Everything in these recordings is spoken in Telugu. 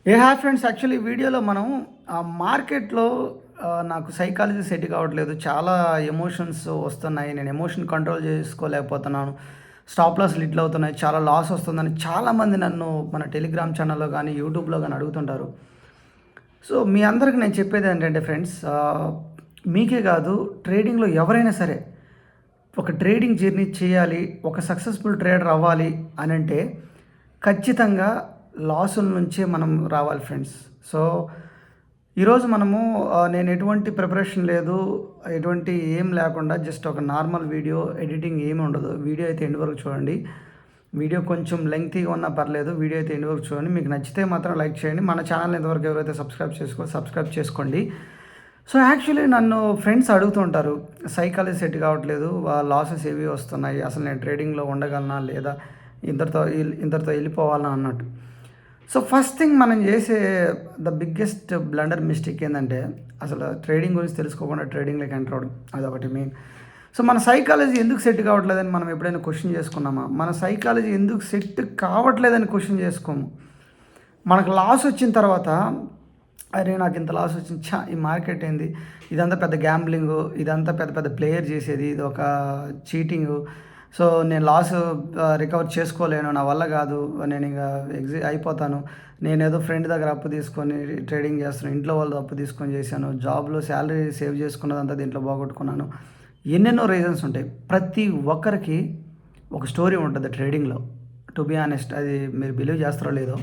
Hi friends. యాక్చువల్లీ ఈ వీడియోలో మనం మార్కెట్‌లో నాకు సైకాలజీ సెట్ కావట్లేదు. చాలా ఎమోషన్స్ వస్తున్నాయి. నేను ఎమోషన్ కంట్రోల్ చేసుకోలేకపోతున్నాను. స్టాప్ లాస్‌లు హిట్లు అవుతున్నాయి. చాలా లాస్ వస్తుందని చాలామంది నన్ను మన టెలిగ్రామ్ ఛానల్‌లో గానీ, యూట్యూబ్‌లో గానీ అడుగుతుంటారు. సో, మీ అందరికి నేను చెప్పేది ఏంటంటే ఫ్రెండ్స్, మీకే కాదు, ట్రేడింగ్‌లో ఎవరైనా సరే ఒక ట్రేడింగ్ జర్నీ చేయాలి, ఒక సక్సెస్‌ఫుల్ ట్రేడర్ అవ్వాలి అనంటే ఖచ్చితంగా లాసుల నుంచే మనం రావాలి ఫ్రెండ్స్. సో, ఈరోజు మనము నేను ఎటువంటి ప్రిపరేషన్ లేదు, ఎటువంటి ఏం లేకుండా జస్ట్ ఒక నార్మల్ వీడియో, ఎడిటింగ్ ఏమి ఉండదు. వీడియో అయితే ఎండ్ వరకు చూడండి. వీడియో కొంచెం లెంగ్తీగా ఉన్నా పర్లేదు. వీడియో అయితే ఎండ్ వరకు చూడండి. మీకు నచ్చితే మాత్రం లైక్ చేయండి. మన ఛానల్‌ని ఇంతవరకు ఎవరైతే సబ్స్క్రైబ్ చేసుకోండి. సో, యాక్చువల్లీ నన్ను ఫ్రెండ్స్ అడుగుతుంటారు, సైకాలజీ సెట్ కావట్లేదు, లాసెస్ ఏవి వస్తున్నాయి, అసలు నేను ట్రేడింగ్‌లో ఉండగలనా లేదా, ఇంతటితో వెళ్ళిపోవాలా అన్నట్టు. సో, ఫస్ట్ థింగ్ మనం చేసే బిగ్గెస్ట్ బ్లండర్ మిస్టేక్ ఏందంటే, అసలు ట్రేడింగ్ గురించి తెలుసుకోకుండా ట్రేడింగ్‌లోకి ఎంటర్ అవ్వడం. అదొకటి మెయిన్. సో, మన సైకాలజీ ఎందుకు సెట్ కావట్లేదని మనం ఎప్పుడైనా క్వెషన్ చేసుకున్నామా? మన సైకాలజీ ఎందుకు సెట్ కావట్లేదని క్వెషన్ చేసుకోము. మనకు లాస్ వచ్చిన తర్వాత, అరే నాకు ఇంత లాస్ వచ్చింది, ఈ మార్కెట్ ఏంది, ఇదంతా పెద్ద గ్యాంబ్లింగు, ఇదంతా పెద్ద పెద్ద ప్లేయర్ చేసేది, ఇది ఒక చీటింగు. సో, నేను లాస్ రికవర్ చేసుకోలేను, నా వల్ల కాదు, నేను ఇంకా అయిపోతాను. నేనేదో ఫ్రెండ్ దగ్గర అప్పు తీసుకొని ట్రేడింగ్ చేస్తున్నాను, ఇంట్లో వాళ్ళు అప్పు తీసుకొని చేశాను, జాబ్లో శాలరీ సేవ్ చేసుకున్నదంతా దీంట్లో పోగొట్టుకున్నాను. ఎన్నెన్నో రీజన్స్ ఉంటాయి. ప్రతి ఒక్కరికి ఒక స్టోరీ ఉంటుంది ట్రేడింగ్లో. టు బీ ఆనెస్ట్, అది మీరు బిలీవ్ చేస్తారో లేదో.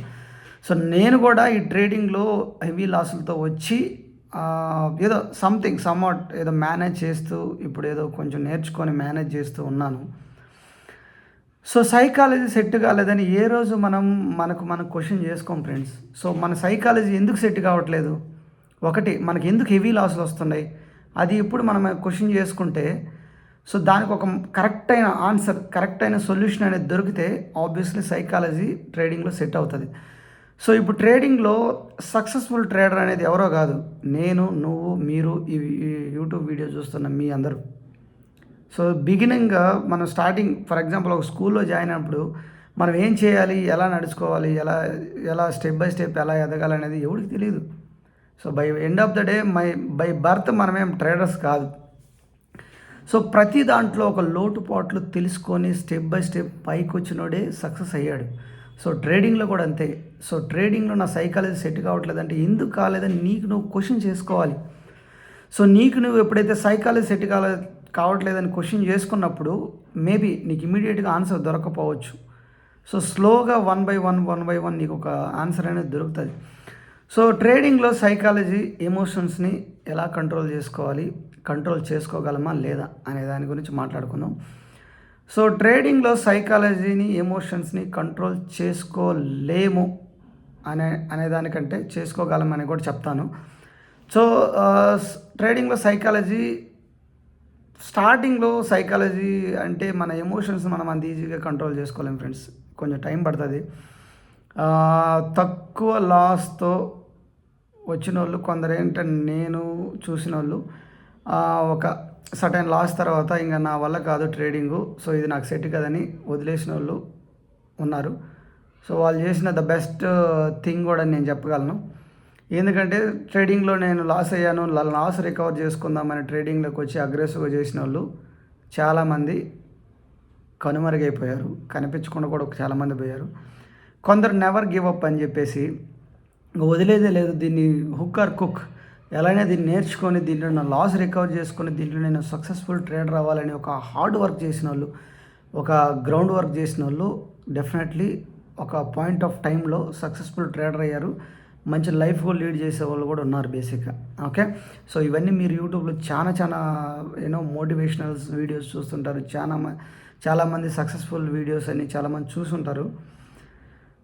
సో, నేను కూడా ఈ ట్రేడింగ్లో హెవీ లాసులతో వచ్చి ఏదో సమ్వాట్ ఏదో మేనేజ్ చేస్తూ, ఇప్పుడు ఏదో కొంచెం నేర్చుకొని మేనేజ్ చేస్తూ ఉన్నాను. సో, సైకాలజీ సెట్ కాలేదని ఏ రోజు మనం క్వెషన్ చేసుకోం ఫ్రెండ్స్. సో, మన సైకాలజీ ఎందుకు సెట్ కావట్లేదు, ఒకటి మనకి ఎందుకు హెవీ లాసులు వస్తున్నాయి, అది ఇప్పుడు మనం క్వెషన్ చేసుకుంటే, సో దానికి ఒక కరెక్ట్ అయిన ఆన్సర్, కరెక్ట్ అయిన సొల్యూషన్ అనేది దొరికితే ఆబ్వియస్లీ సైకాలజీ ట్రేడింగ్లో సెట్ అవుతుంది. సో, ఇప్పుడు ట్రేడింగ్లో సక్సెస్ఫుల్ ట్రేడర్ అనేది ఎవరో కాదు, నేను, నువ్వు, మీరు, ఈ యూట్యూబ్ వీడియో చూస్తున్న మీ అందరూ. సో, బిగినింగ్గా మనం స్టార్టింగ్, ఫర్ ఎగ్జాంపుల్ ఒక స్కూల్లో జాయిన్ అయినప్పుడు మనం ఏం చేయాలి, ఎలా నడుచుకోవాలి, ఎలా స్టెప్ బై స్టెప్ ఎలా ఎదగాలనేది ఎవరికి తెలియదు. So, by end of the day by birth మనమేం ట్రేడర్స్ కాదు. సో, ప్రతి దాంట్లో ఒక లోటుపాట్లు తెలుసుకొని స్టెప్ బై స్టెప్ పైకి వచ్చినోడే సక్సెస్ అయ్యాడు. సో, ట్రేడింగ్లో కూడా అంతే. సో, ట్రేడింగ్లో నా సైకాలజీ సెట్ కావట్లేదంటే ఎందుకు కాలేదని నీకు నువ్వు క్వశ్చన్ చేసుకోవాలి. సో, నీకు నువ్వు ఎప్పుడైతే సైకాలజీ సెట్ కావట్లేదని క్వశ్చన్ చేసుకున్నప్పుడు మేబీ నీకు ఇమీడియట్గా ఆన్సర్ దొరకపోవచ్చు. సో, స్లోగా వన్ బై వన్ నీకు ఒక ఆన్సర్ అనేది దొరుకుతుంది. సో, ట్రేడింగ్లో సైకాలజీ, ఎమోషన్స్ని ఎలా కంట్రోల్ చేసుకోవాలి, కంట్రోల్ చేసుకోగలమా లేదా అనే దాని గురించి మాట్లాడుకుందాం. సో, ట్రేడింగ్లో సైకాలజీని, ఎమోషన్స్ని కంట్రోల్ చేసుకోలేము అనేదానికంటే చేసుకోగలమని కూడా చెప్తాను. సో, ట్రేడింగ్లో సైకాలజీ, స్టార్టింగ్లో సైకాలజీ అంటే మన ఎమోషన్స్ మనం అంత ఈజీగా కంట్రోల్ చేసుకోలేము ఫ్రెండ్స్. కొంచెం టైం పడుతుంది. తక్కువ లాస్తో వచ్చిన వాళ్ళు కొందరు ఏంటంటే, నేను చూసిన వాళ్ళు ఒక సర్టెన్ లాస్ తర్వాత ఇంకా నా వల్ల కాదు ట్రేడింగు, సో ఇది నాకు సెట్ కదని వదిలేసిన వాళ్ళు ఉన్నారు. సో, వాళ్ళు చేసిన ద బెస్ట్ థింగ్ కూడా నేను చెప్పగలను. ఎందుకంటే ట్రేడింగ్లో నేను లాస్ అయ్యాను, లాస్ రికవర్ చేసుకుందామని ట్రేడింగ్లోకి వచ్చి అగ్రెసివ్గా చేసిన వాళ్ళు చాలామంది కనుమరుగైపోయారు. కనిపించకుండా కూడా చాలామంది పోయారు. కొందరు నెవర్ గివ్ అప్ అని చెప్పేసి వదిలేదే లేదు, దీన్ని హుక్ ఆర్ కుక్, ఎలాగైనా దీన్ని నేర్చుకొని దీంట్లో నా లాస్ రికవర్ చేసుకొని దీంట్లో నేను సక్సెస్ఫుల్ ట్రేడర్ అవ్వాలని ఒక హార్డ్ వర్క్ చేసిన వాళ్ళు, ఒక గ్రౌండ్ వర్క్ చేసిన వాళ్ళు డెఫినెట్లీ ఒక పాయింట్ ఆఫ్ టైంలో సక్సెస్ఫుల్ ట్రేడర్ అయ్యారు. మంచి లైఫ్ కూడా లీడ్ చేసే వాళ్ళు కూడా ఉన్నారు బేసిక్గా. ఓకే. సో, ఇవన్నీ మీరు యూట్యూబ్లో చాలా మోటివేషనల్స్ వీడియోస్ చూస్తుంటారు. చాలామంది సక్సెస్ఫుల్ వీడియోస్ అని చాలామంది చూసుంటారు.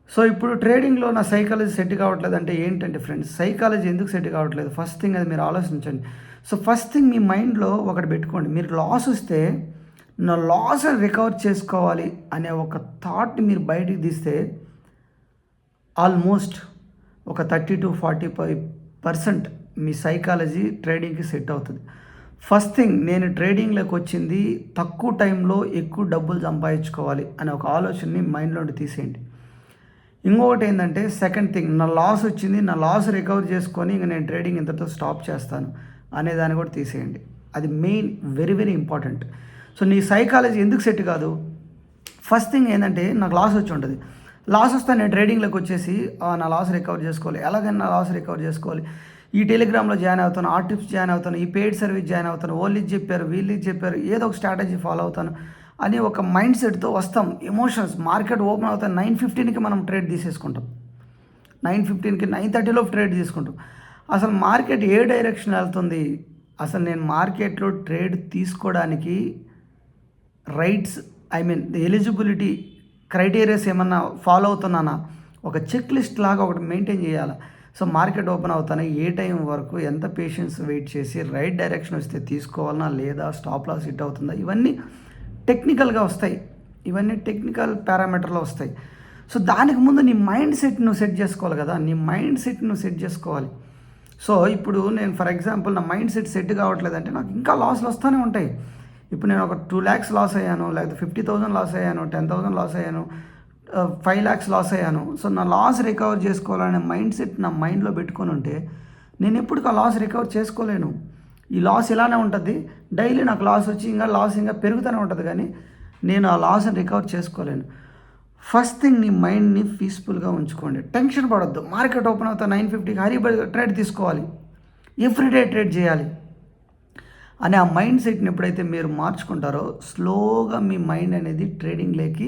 సో, ఇప్పుడు ట్రేడింగ్లో నా సైకాలజీ సెట్ కావట్లేదు అంటే ఏంటంటే ఫ్రెండ్స్, సైకాలజీ ఎందుకు సెట్ కావట్లేదు, ఫస్ట్ థింగ్ అది మీరు ఆలోచించండి. సో, ఫస్ట్ థింగ్ మీ మైండ్లో ఒకటి పెట్టుకోండి, మీరు లాస్ వస్తే నా లాస్ని రికవర్ చేసుకోవాలి అనే ఒక థాట్ని మీరు బయటికి తీస్తే ఆల్మోస్ట్ ఒక 30-45% మీ సైకాలజీ ట్రేడింగ్కి సెట్ అవుతుంది. ఫస్ట్ థింగ్, నేను ట్రేడింగ్లోకి వచ్చింది తక్కువ టైంలో ఎక్కువ డబ్బులు సంపాదించుకోవాలి అనే ఒక ఆలోచనని మైండ్లో తీసేయండి. ఇంకొకటి ఏంటంటే సెకండ్ థింగ్, నా లాస్ వచ్చింది, నా లాస్ రికవర్ చేసుకొని ఇంక నేను ట్రేడింగ్ ఇంతటితో స్టాప్ చేస్తాను అనే దాన్ని కూడా తీసేయండి. అది main, very very important. So నీ సైకాలజీ ఎందుకు సెట్ కాదు? ఫస్ట్ థింగ్ ఏంటంటే నాకు లాస్ వచ్చి ఉంటుంది. లాస్ వస్తే నేను ట్రేడింగ్లోకి వచ్చేసి నా లాస్ రికవర్ చేసుకోవాలి, ఎలాగైనా నా లాస్ రికవర్ చేసుకోవాలి, ఈ టెలిగ్రామ్లో జాయిన్ అవుతాను, ఆ టిప్స్ జాయిన్ అవుతాను, ఈ పెయిడ్ సర్వీస్ జాయిన్ అవుతాను, వాళ్ళు ఇది చెప్పారు, వీళ్ళు ఇది చెప్పారు, ఏదో ఒక స్ట్రాటజీ ఫాలో అవుతాను అని ఒక మైండ్ సెట్తో వస్తాం. ఎమోషన్స్, మార్కెట్ ఓపెన్ అవుతాయి 9:15కి మనం ట్రేడ్ తీసేసుకుంటాం, 9:15కి 9:30లో ట్రేడ్ తీసుకుంటాం. అసలు మార్కెట్ ఏ డైరెక్షన్ వెళ్తుంది, అసలు నేను మార్కెట్లో ట్రేడ్ తీసుకోవడానికి రైట్స్, ఎలిజిబిలిటీ క్రైటీరియాస్ ఏమన్నా ఫాలో అవుతున్నానా, ఒక చెక్ లిస్ట్ లాగా ఒకటి మెయింటైన్ చేయాలి. సో మార్కెట్ ఓపెన్ అవుతానే ఏ టైం వరకు ఎంత పేషెన్స్ వెయిట్ చేసి రైట్ డైరెక్షన్ వస్తే తీసుకోవాలన్నా, లేదా స్టాప్ లాస్ హిట్ అవుతుందా, ఇవన్నీ టెక్నికల్గా వస్తాయి, ఇవన్నీ టెక్నికల్ పారామీటర్లో వస్తాయి. సో దానికి ముందు నీ మైండ్ సెట్ నువ్వు సెట్ చేసుకోవాలి కదా, నీ మైండ్ సెట్ నువ్వు సెట్ చేసుకోవాలి. సో ఇప్పుడు నేను ఫర్ ఎగ్జాంపుల్ నా మైండ్ సెట్ కావట్లేదంటే నాకు ఇంకా లాస్లు వస్తూనే ఉంటాయి. ఇప్పుడు నేను ఒక 2 lakhs లాస్ అయ్యాను, లేకపోతే 50,000 లాస్ అయ్యాను, 10,000 లాస్ అయ్యాను, 5 lakhs లాస్ అయ్యాను. సో నా లాస్ రికవర్ చేసుకోవాలనే మైండ్ సెట్ నా మైండ్లో పెట్టుకొని ఉంటే నేను ఎప్పటికీ ఆ లాస్ రికవర్ చేసుకోలేను. ఈ లాస్ ఇలానే ఉంటుంది, డైలీ నాకు లాస్ వచ్చి ఇంకా లాస్ ఇంకా పెరుగుతూనే ఉంటుంది, కానీ నేను ఆ లాస్ని రికవర్ చేసుకోలేను. ఫస్ట్ థింగ్, నీ మైండ్ని పీస్ఫుల్గా ఉంచుకోండి, టెన్షన్ పడొద్దు. మార్కెట్ ఓపెన్ అవుతా 9:50కి హరీబడి ట్రేడ్ తీసుకోవాలి, ఎవ్రీడే ట్రేడ్ చేయాలి అని ఆ మైండ్ సెట్ని ఎప్పుడైతే మీరు మార్చుకుంటారో స్లోగా మీ మైండ్ అనేది ట్రేడింగ్లోకి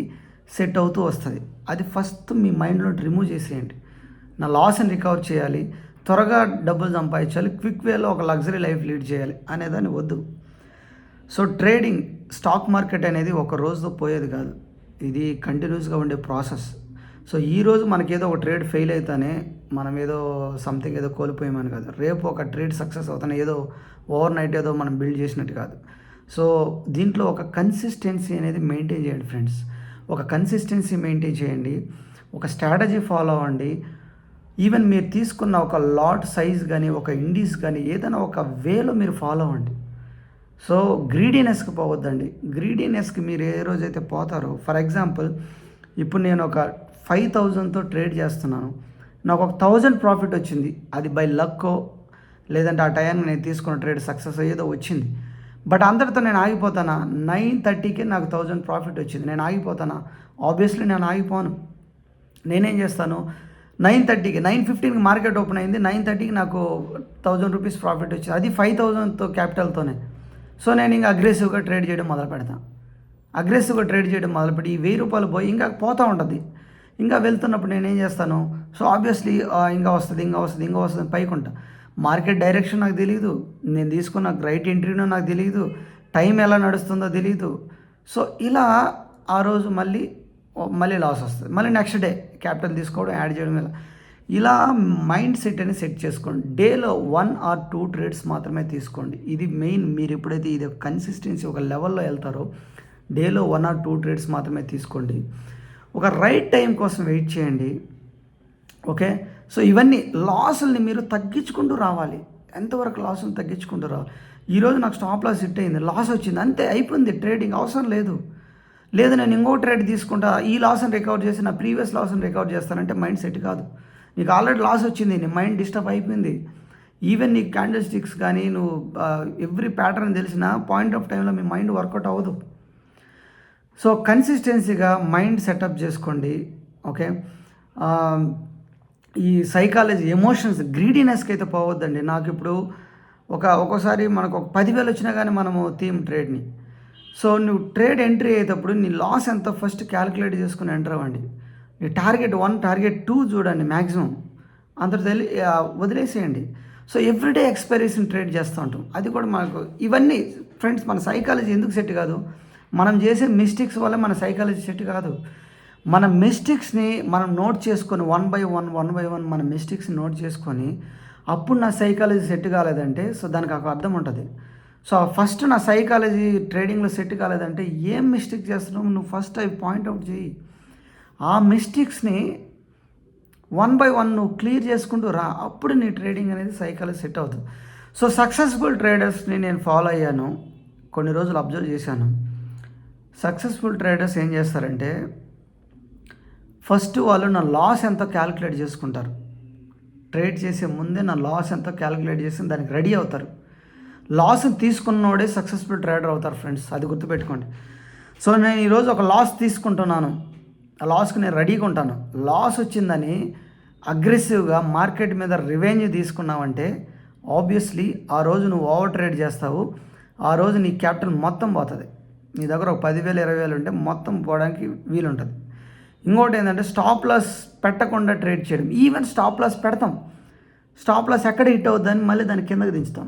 సెట్ అవుతూ వస్తుంది. అది ఫస్ట్ మీ మైండ్లో రిమూవ్ చేసేయండి. నా లాస్ని రికవర్ చేయాలి, త్వరగా డబ్బులు సంపాదించాలి, క్విక్ వేలో ఒక లగ్జరీ లైఫ్ లీడ్ చేయాలి అనేదాన్ని వద్దు. సో ట్రేడింగ్, స్టాక్ మార్కెట్ అనేది ఒక రోజుతో పోయేది కాదు, ఇది కంటిన్యూస్గా ఉండే ప్రాసెస్. సో ఈరోజు మనకేదో ఒక ట్రేడ్ ఫెయిల్ అవుతానే మనం ఏదో సంథింగ్ ఏదో కోల్పోయామని కాదు, రేపు ఒక ట్రేడ్ సక్సెస్ అవుతానే ఏదో ఓవర్ నైట్ ఏదో మనం బిల్డ్ చేసినట్టు కాదు. సో దీంట్లో ఒక కన్సిస్టెన్సీ అనేది మెయింటైన్ చేయండి ఫ్రెండ్స్, ఒక కన్సిస్టెన్సీ మెయింటైన్ చేయండి, ఒక స్ట్రాటజీ ఫాలో అవ్వండి. ఈవెన్ మీరు తీసుకున్న ఒక లాట్ సైజ్ కానీ, ఒక ఇండీస్ కానీ, ఏదైనా ఒక వేలో మీరు ఫాలో అవ్వండి. సో గ్రీడీనెస్కి పోవద్దండి. గ్రీడీనెస్కి మీరు ఏ రోజైతే పోతారో, ఫర్ ఎగ్జాంపుల్ ఇప్పుడు నేను ఒక 5,000తో ట్రేడ్ చేస్తున్నాను, నాకు ఒక 1,000 ప్రాఫిట్ వచ్చింది, అది బై లక్కో లేదంటే ఆ టైంకి నేను తీసుకున్న ట్రేడ్ సక్సెస్ అయ్యేదో వచ్చింది. బట్ అందరితో నేను ఆగిపోతానా? 9:30కి నాకు 1,000 ప్రాఫిట్ వచ్చింది, నేను ఆగిపోతానా? ఆబ్వియస్లీ నేను ఆగిపోను. నేనేం చేస్తాను, 9:30కి 9:15కి మార్కెట్ ఓపెన్ అయింది, 9:30కి నాకు 1,000 రూపీస్ ప్రాఫిట్ వచ్చింది, అది 5,000తో క్యాపిటల్తోనే. సో నేను ఇంకా అగ్రెసివ్గా ట్రేడ్ చేయడం మొదలు పెడతాను. అగ్రెసివ్గా ట్రేడ్ చేయడం మొదలుపెట్టి ఈ 1,000 రూపాయలు పోయి ఇంకా పోతూ ఉంటుంది. ఇంకా వెళ్తున్నప్పుడు నేను ఏం చేస్తాను, సో ఆబ్వియస్లీ ఇంకా వస్తుంది పైకి ఉంటా. మార్కెట్ డైరెక్షన్ నాకు తెలియదు, నేను తీసుకున్న రైట్ ఎంట్రీనో నాకు తెలియదు, టైం ఎలా నడుస్తుందో తెలియదు. సో ఇలా ఆ రోజు మళ్ళీ లాస్ వస్తుంది, మళ్ళీ నెక్స్ట్ డే క్యాపిటల్ తీసుకోవడం, యాడ్ చేయడం, ఇలా మైండ్ సెట్ అని సెట్ చేసుకోండి. డేలో 1 or 2 ట్రేడ్స్ మాత్రమే తీసుకోండి. ఇది మెయిన్. మీరు ఎప్పుడైతే ఇది కన్సిస్టెన్సీ ఒక లెవెల్లో వెళ్తారో డేలో 1 or 2 ట్రేడ్స్ మాత్రమే తీసుకోండి. ఒక రైట్ టైం కోసం వెయిట్ చేయండి. ఓకే, సో ఇవన్నీ లాసుల్ని మీరు తగ్గించుకుంటూ రావాలి. ఎంతవరకు లాసులు తగ్గించుకుంటూ రావాలి. ఈరోజు నాకు స్టాప్ లాస్ హిట్ అయింది, లాస్ వచ్చింది, అంతే అయిపోయింది, ట్రేడింగ్ అవసరం లేదు. నేను ఇంకో ట్రేడ్ తీసుకుంటా, ఈ లాస్ని రికవర్ చేసి నా ప్రీవియస్ లాస్ని రికవర్ చేస్తానంటే మైండ్ సెట్ కాదు. నీకు ఆల్రెడీ లాస్ వచ్చింది, నీ మైండ్ డిస్టర్బ్ అయిపోయింది. ఈవెన్ నీ క్యాండిల్ స్టిక్స్ కానీ నువ్వు ఎవ్రీ ప్యాటర్న్ తెలిసిన పాయింట్ ఆఫ్ టైంలో మీ మైండ్ వర్కౌట్ అవ్వదు. సో కన్సిస్టెన్సీగా మైండ్ సెటప్ చేసుకోండి. ఓకే, ఈ సైకాలజీ, ఎమోషన్స్, గ్రీడీనెస్కి అయితే పోవద్దండి. నాకు ఇప్పుడు ఒక్కోసారి మనకు ఒక 10,000 వచ్చినా కానీ మనము తీమ్ ట్రేడ్ని. సో నువ్వు ట్రేడ్ ఎంట్రీ అయ్యేటప్పుడు నీ లాస్ ఎంత ఫస్ట్ క్యాలిక్యులేట్ చేసుకుని ఎంటర్ అవ్వండి. నీ టార్గెట్ 1, టార్గెట్ 2 చూడండి మ్యాక్సిమం, అంత వదిలేసేయండి. సో ఎవ్రీడే ఎక్స్పైరీస్ని ట్రేడ్ చేస్తూ ఉంటాం. అది కూడా మనకు ఇవన్నీ ఫ్రెండ్స్, మన సైకాలజీ ఎందుకు సెట్ కాదు, మనం చేసే మిస్టేక్స్ వల్ల మన సైకాలజీ సెట్ కాదు. మన మిస్టేక్స్ని మనం నోట్ చేసుకొని 1 by 1 మన మిస్టేక్స్ని నోట్ చేసుకొని అప్పుడు నా సైకాలజీ సెట్ కాలేదంటే సో దానికి ఒక అర్థం ఉంటుంది. సో ఫస్ట్ నా సైకాలజీ ట్రేడింగ్లో సెట్ కాలేదంటే ఏం మిస్టేక్ చేస్తున్నావు నువ్వు ఫస్ట్ అవి పాయింట్అవుట్ చేయి. ఆ మిస్టేక్స్ని 1 by 1 నువ్వు క్లియర్ చేసుకుంటూ రా, అప్పుడు నీ ట్రేడింగ్ అనేది సైకాలజీ సెట్ అవుతుంది. సో సక్సెస్ఫుల్ ట్రేడర్స్ని నేను ఫాలో అయ్యాను, కొన్ని రోజులు అబ్జర్వ్ చేశాను. సక్సెస్ఫుల్ ట్రేడర్స్ ఏం చేస్తారంటే ఫస్ట్ వాళ్ళు నా లాస్ ఎంతో క్యాలిక్యులేట్ చేసుకుంటారు. ట్రేడ్ చేసే ముందే నా లాస్ ఎంతో క్యాలిక్యులేట్ చేసి దానికి రెడీ అవుతారు. లాస్ని తీసుకున్నోడే సక్సెస్ఫుల్ ట్రేడర్ అవుతారు ఫ్రెండ్స్, అది గుర్తుపెట్టుకోండి. సో నేను ఈరోజు ఒక లాస్ తీసుకుంటున్నాను, ఆ లాస్కి నేను రెడీగా ఉంటాను. లాస్ వచ్చిందని అగ్రెసివ్గా మార్కెట్ మీద రివెంజ్ తీసుకున్నావంటే ఆబ్వియస్లీ ఆ రోజు నువ్వు ఓవర్ ట్రేడ్ చేస్తావు. ఆ రోజు నీ క్యాపిటల్ మొత్తం పోతుంది. నీ దగ్గర ఒక 10,000 20,000 ఉంటే మొత్తం పోవడానికి వీలుంటుంది. ఇంకోటి ఏంటంటే స్టాప్ లాస్ పెట్టకుండా ట్రేడ్ చేయడం. ఈవెన్ స్టాప్ లాస్ పెడతాం, స్టాప్ లాస్ ఎక్కడ హిట్ అవుద్దని మళ్ళీ దాన్ని కిందకి దించుతాం.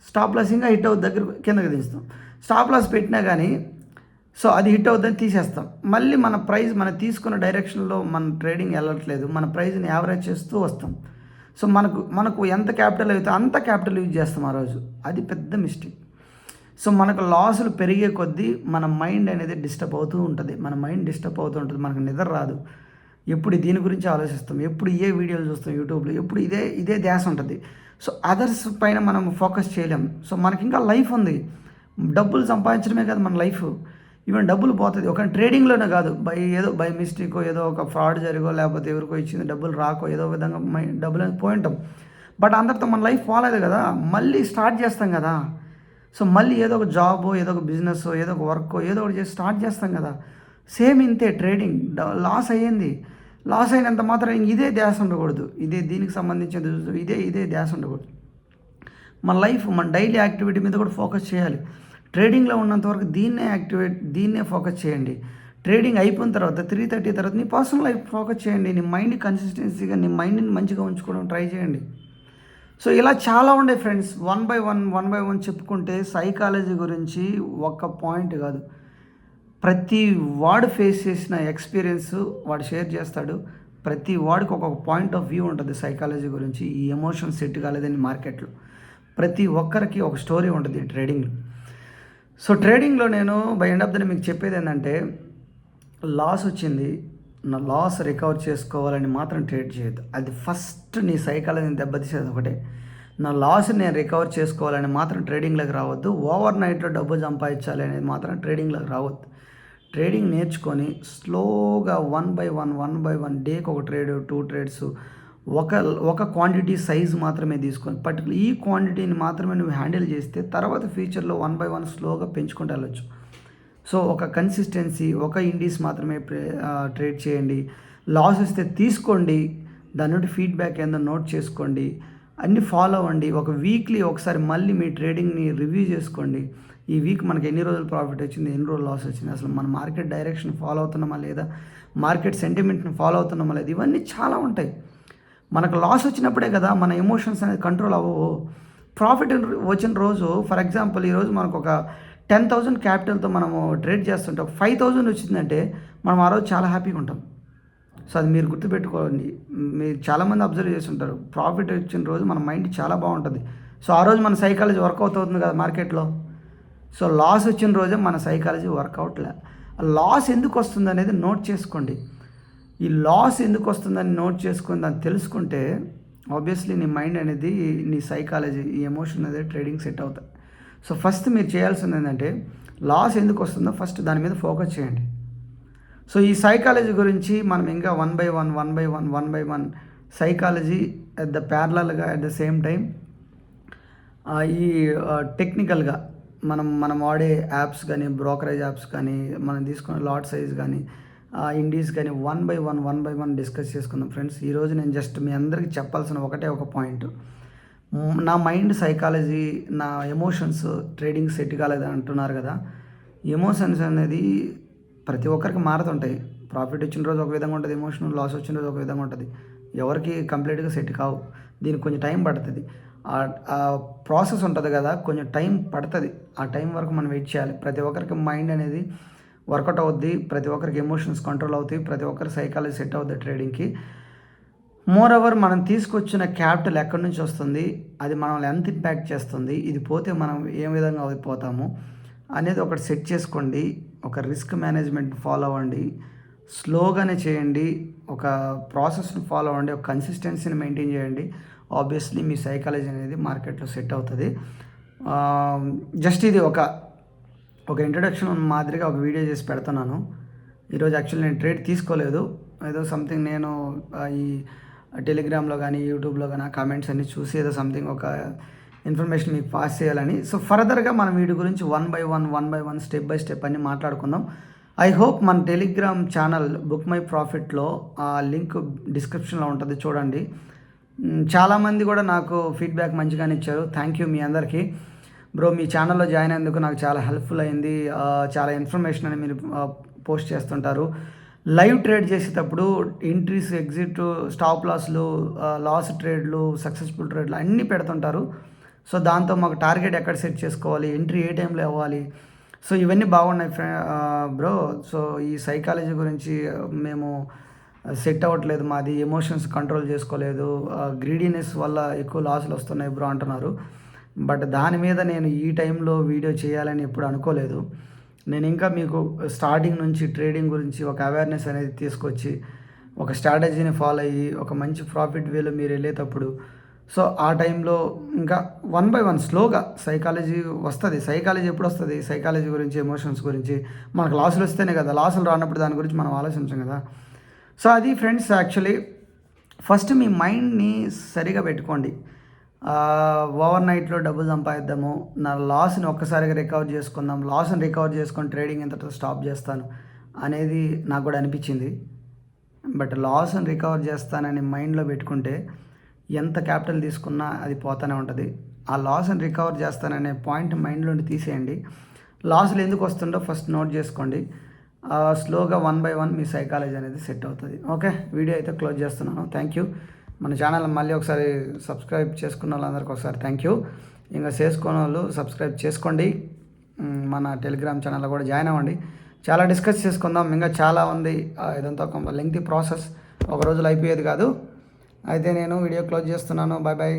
స్టాప్ లాస్ ఇంకా హిట్ అవుద్ది దగ్గర కిందకి దించుతాం. స్టాప్ లాస్ పెట్టినా కానీ సో అది హిట్ అవుద్దని తీసేస్తాం. మళ్ళీ మన ప్రైస్ మనం తీసుకున్న డైరెక్షన్లో మన ట్రేడింగ్ వెళ్ళట్లేదు, మన ప్రైస్ని యావరేజ్ చేస్తూ వస్తాం. సో మనకు ఎంత క్యాపిటల్ అయితే అంత క్యాపిటల్ యూజ్ చేస్తాం ఆ రోజు. అది పెద్ద మిస్టేక్. సో మనకు లాసులు పెరిగే కొద్దీ మన మైండ్ అనేది డిస్టర్బ్ అవుతూ ఉంటుంది. మన మైండ్ డిస్టర్బ్ అవుతూ ఉంటుంది, మనకు నిద్ర రాదు. ఎప్పుడు దీని గురించి ఆలోచిస్తాం, ఎప్పుడు ఇదే వీడియోలు చూస్తాం యూట్యూబ్లో, ఎప్పుడు ఇదే ధ్యాస ఉంటుంది. సో అదర్స్ పైన మనం ఫోకస్ చేయలేం. సో మనకి ఇంకా లైఫ్ ఉంది, డబ్బులు సంపాదించడమే కదా మన లైఫ్. ఈవెన్ డబ్బులు పోతుంది ఒక ట్రేడింగ్లోనే కాదు, బై మిస్టేకో ఏదో ఒక ఫ్రాడ్ జరిగో లేకపోతే ఎవరికో ఇచ్చింది డబ్బులు రాకో ఏదో విధంగా డబ్బులు అనేది పోయి ఉంటాం. బట్ అందరితో మన లైఫ్ పోలేదు కదా, మళ్ళీ స్టార్ట్ చేస్తాం కదా. సో మళ్ళీ ఏదో ఒక జాబో ఏదో ఒక బిజినెస్ ఏదో ఒక వర్క్ ఏదో ఒకటి చేసి స్టార్ట్ చేస్తాం కదా. సేమ్ ఇంతే ట్రేడింగ్. లాస్ అయ్యింది, లాస్ అయినంత మాత్రం ఇదే ధ్యాస ఉండకూడదు, దీనికి సంబంధించిన ఇదే ధ్యాస ఉండకూడదు. మన లైఫ్ మన డైలీ యాక్టివిటీ మీద కూడా ఫోకస్ చేయాలి. ట్రేడింగ్లో ఉన్నంత వరకు దీన్నే ఫోకస్ చేయండి. ట్రేడింగ్ అయిపోయిన తర్వాత 3:30 తర్వాత నీ పర్సనల్ లైఫ్ ఫోకస్ చేయండి. నీ మైండ్ కన్సిస్టెన్సీగా నీ మైండ్ని మంచిగా ఉంచుకోవడం ట్రై చేయండి. సో ఇలా చాలా ఉండే ఫ్రెండ్స్, వన్ బై వన్ చెప్పుకుంటే సైకాలజీ గురించి ఒక పాయింట్ కాదు, ప్రతి వాడు ఫేస్ చేసిన ఎక్స్పీరియన్స్ వాడు షేర్ చేస్తాడు. ప్రతి వాడికి ఒక్కొక్క పాయింట్ ఆఫ్ వ్యూ ఉంటుంది సైకాలజీ గురించి. ఈ ఎమోషన్ సెట్ కాలేదని మార్కెట్లో ప్రతి ఒక్కరికి ఒక స్టోరీ ఉంటుంది ట్రేడింగ్లో. సో ట్రేడింగ్లో నేను by end of the day మీకు చెప్పేది ఏంటంటే, లాస్ వచ్చింది, నా లాస్ రికవర్ చేసుకోవాలని మాత్రం ట్రేడ్ చేయొద్దు. అది ఫస్ట్ నీ సైకాలజీని దెబ్బతీసేది ఒకటే. నా లాస్ నేను రికవర్ చేసుకోవాలని మాత్రం ట్రేడింగ్లోకి రావద్దు. ఓవర్ నైట్లో డబ్బు సంపాదించాలి అనేది మాత్రం ట్రేడింగ్లోకి రావద్దు. ట్రేడింగ్ నేర్చుకొని స్లోగా వన్ బై వన్ డేకి ఒక ట్రేడ్ 2 ట్రేడ్స్ ఒక క్వాంటిటీ సైజ్ మాత్రమే తీసుకొని పర్టికులర్ ఈ క్వాంటిటీని మాత్రమే నువ్వు హ్యాండిల్ చేస్తే తర్వాత ఫ్యూచర్లో 1 by 1 స్లోగా పెంచుకుంటూ వెళ్ళొచ్చు. సో ఒక కన్సిస్టెన్సీ, ఒక ఇండీస్ మాత్రమే ట్రేడ్ చేయండి. లాస్ వస్తే తీసుకోండి, దాని నుండి ఫీడ్బ్యాక్ ఏందో నోట్ చేసుకోండి, అన్నీ ఫాలో అవ్వండి. ఒక వీక్లీ ఒకసారి మళ్ళీ మీ ట్రేడింగ్ని రివ్యూ చేసుకోండి. ఈ వీక్ మనకి ఎన్ని రోజులు ప్రాఫిట్ వచ్చింది, ఎన్ని రోజులు లాస్ వచ్చింది, అసలు మన మార్కెట్ డైరెక్షన్ ఫాలో అవుతున్నామా లేదా, మార్కెట్ సెంటిమెంట్ని ఫాలో అవుతున్నామా లేదా, ఇవన్నీ చాలా ఉంటాయి. మనకు లాస్ వచ్చినప్పుడే కదా మన ఎమోషన్స్ అనేది కంట్రోల్ అవ్వవు. ప్రాఫిట్ వచ్చిన రోజు ఫర్ ఎగ్జాంపుల్ ఈరోజు మనకు ఒక 10,000 క్యాపిటల్తో మనము ట్రేడ్ చేస్తుంటే ఒక 5,000 వచ్చిందంటే మనం ఆ రోజు చాలా హ్యాపీగా ఉంటాం. సో అది మీరు గుర్తుపెట్టుకోండి. మీరు చాలామంది అబ్జర్వ్ చేస్తుంటారు, ప్రాఫిట్ వచ్చిన రోజు మన మైండ్ చాలా బాగుంటుంది. సో ఆ రోజు మన సైకాలజీ వర్కౌట్ అవుతుంది కదా మార్కెట్లో. సో లాస్ వచ్చిన రోజే మన సైకాలజీ వర్కౌట్లే. లాస్ ఎందుకు వస్తుంది అనేది నోట్ చేసుకోండి. ఈ లాస్ ఎందుకు వస్తుందని నోట్ చేసుకొని దాన్ని తెలుసుకుంటే ఆబ్వియస్లీ నీ మైండ్ అనేది, నీ సైకాలజీ, ఈ ఎమోషన్ అనేది ట్రేడింగ్ సెట్ అవుతాయి. సో ఫస్ట్ మీరు చేయాల్సింది ఏంటంటే, లాస్ ఎందుకు వస్తుందో ఫస్ట్ దాని మీద ఫోకస్ చేయండి. సో ఈ సైకాలజీ గురించి మనం ఇంకా one by one psychology at the ప్యారలల్గా అట్ ద సేమ్ టైం ఈ టెక్నికల్గా మనం వాడే యాప్స్ కానీ, బ్రోకరేజ్ యాప్స్ కానీ, మనం తీసుకునే లాట్ సైజ్ కానీ, ఇండీస్ కానీ వన్ బై వన్ డిస్కస్ చేసుకుందాం ఫ్రెండ్స్. ఈరోజు నేను జస్ట్ మీ అందరికీ చెప్పాల్సిన ఒక పాయింట్, నా మైండ్ సైకాలజీ, నా ఎమోషన్స్ ట్రేడింగ్ సెట్ కాలేదు అంటున్నారు కదా. ఎమోషన్స్ అనేది ప్రతి ఒక్కరికి మారుతుంటాయి. ప్రాఫిట్ వచ్చిన రోజు ఒక విధంగా ఉంటుంది ఎమోషన్, లాస్ వచ్చిన రోజు ఒక విధంగా ఉంటుంది. ఎవరికి కంప్లీట్గా సెట్ కావు, దీనికి కొంచెం టైం పడుతుంది. ఆ ప్రాసెస్ ఉంటుంది కదా, కొంచెం టైం పడుతుంది. ఆ టైం వరకు మనం వెయిట్ చేయాలి. ప్రతి ఒక్కరికి మైండ్ అనేది వర్కౌట్ అవుద్ది, ప్రతి ఒక్కరికి ఎమోషన్స్ కంట్రోల్ అవుతాయి, ప్రతి ఒక్కరి సైకాలజీ సెట్ అవుద్ది ట్రేడింగ్కి. మోర్ ఓవర్ మనం తీసుకొచ్చిన క్యాపిటల్ ఎక్కడి నుంచి వస్తుంది, అది మనల్ని ఎంత ఇంపాక్ట్ చేస్తుంది, ఇది పోతే మనం ఏ విధంగా అయిపోతాము అనేది ఒకటి సెట్ చేసుకోండి. ఒక రిస్క్ మేనేజ్మెంట్ ఫాలో అవ్వండి, స్లోగానే చేయండి, ఒక ప్రాసెస్ని ఫాలో అవ్వండి, ఒక కన్సిస్టెన్సీని మెయింటైన్ చేయండి. ఆబ్వియస్లీ మీ సైకాలజీ అనేది మార్కెట్లో సెట్ అవుతుంది. జస్ట్ ఇది ఒక ఇంట్రడక్షన్ మాదిరిగా ఒక వీడియో చేసి పెడుతున్నాను. ఈరోజు యాక్చువల్లీ నేను ట్రేడ్ తీసుకోలేదు, ఏదో సంథింగ్ నేను ఈ టెలిగ్రామ్‌లో గానీ, యూట్యూబ్‌లో గానీ ఆ కామెంట్స్ అన్నీ చూసి ఏదో సంథింగ్ ఒక ఇన్ఫర్మేషన్ మీకు పాస్ చేయాలని. సో, ఫర్దర్‌గా మనం వీటి గురించి one by one step by step అన్నీ మాట్లాడుకుందాం. ఐ హోప్ మన టెలిగ్రామ్ ఛానల్ బుక్ మై ప్రాఫిట్‌లో ఆ లింక్ డిస్క్రిప్షన్‌లో ఉంటది చూడండి. చాలామంది కూడా నాకు ఫీడ్‌బ్యాక్ మంచిగానే ఇచ్చారు. థ్యాంక్ యూ మీ అందరికీ. బ్రో మీ ఛానల్‌లో జాయిన్ అయినందుకు నాకు చాలా హెల్ప్‌ఫుల్ అయింది. చాలా ఇన్ఫర్మేషన్ అని మీరు పోస్ట్ చేస్తుంటారు. లైవ్ ట్రేడ్ చేసేటప్పుడు ఎంట్రీస్, ఎగ్జిట్, స్టాప్ లాస్‌లు, లాస్ ట్రేడ్‌లు, సక్సెస్‌ఫుల్ ట్రేడ్‌లు అన్నీ పెడుతుంటారు. సో, దాంతో మాకు టార్గెట్ ఎక్కడ సెట్ చేసుకోవాలి, ఎంట్రీ ఏ టైంలో అవ్వాలి. సో, ఇవన్నీ బాగున్నాయి బ్రో. సో, ఈ సైకాలజీ గురించి మేము సెట్ అవ్వట్లేదు. మాది ఎమోషన్స్ కంట్రోల్ చేసుకోలేదు. గ్రీడీనెస్ వల్ల ఎక్కువ లాసులు వస్తున్నాయి బ్రో అంటున్నారు. బట్ దాని మీద నేను ఈ టైంలో వీడియో చేయాలని ఎప్పుడు అనుకోలేదు. నేను ఇంకా మీకు స్టార్టింగ్ నుంచి ట్రేడింగ్ గురించి ఒక అవేర్‌నెస్ అనేది తీసుకొచ్చి, ఒక స్ట్రాటజీని ఫాలో అయ్యి, ఒక మంచి ప్రాఫిట్ వేలో మీరు వెళ్ళేటప్పుడు, సో, ఆ టైంలో ఇంకా వన్ బై వన్ స్లోగా సైకాలజీ వస్తది. సైకాలజీ ఎప్పుడొస్తది? సైకాలజీ గురించి, ఎమోషన్స్ గురించి. మనకు లాసులు వస్తేనే కదా! లాసులు రానప్పుడు దాని గురించి మనం ఆలోచించం కదా! సో, అది ఫ్రెండ్స్ యాక్చువల్లీ ఫస్ట్ మీ మైండ్‌ని సరిగా పెట్టుకోండి. ఓవర్ నైట్‌లో డబ్బులు సంపాదిద్దాము. నా లాస్‌ని ఒక్కసారిగా రికవర్ చేసుకుందాం. లాస్‌ని రికవర్ చేసుకొని ట్రేడింగ్ ఇంతటితో స్టాప్ చేస్తాను అనేది నాకు కూడా అనిపించింది. బట్ లాస్‌ని రికవర్ చేస్తానని మైండ్‌లో పెట్టుకుంటే ఎంత క్యాపిటల్ తీసుకున్నా అది పోతానే ఉంటది. ఆ లాస్‌ని రికవర్ చేస్తాననే పాయింట్ మైండ్‌లో నుండి తీసేయండి. లాస్‌లు ఎందుకు వస్తుందో ఫస్ట్ నోట్ చేసుకోండి. స్లోగా one by one me psychology అనేది సెట్ అవుతది. ఓకే. వీడియో అయితే క్లోజ్ చేస్తున్నాను. Thank you. మన ఛానల్ మళ్ళీ ఒకసారి సబ్స్క్రైబ్ చేసుకున్న వాళ్ళందరికీ ఒకసారి థ్యాంక్ యూ. ఇంకా చేసుకోనోళ్ళు సబ్స్క్రైబ్ చేసుకోండి. మన టెలిగ్రామ్ ఛానల్‌లో కూడా జాయిన్ అవ్వండి. చాలా డిస్కస్ చేసుకుందాం. ఇంకా చాలా ఉంది. ఇదంతా ఒక లెంగ్తీ ప్రాసెస్. ఒక రోజులో అయిపోయేది కాదు. అయితే నేను వీడియో క్లోజ్ చేస్తున్నాను. Bye bye.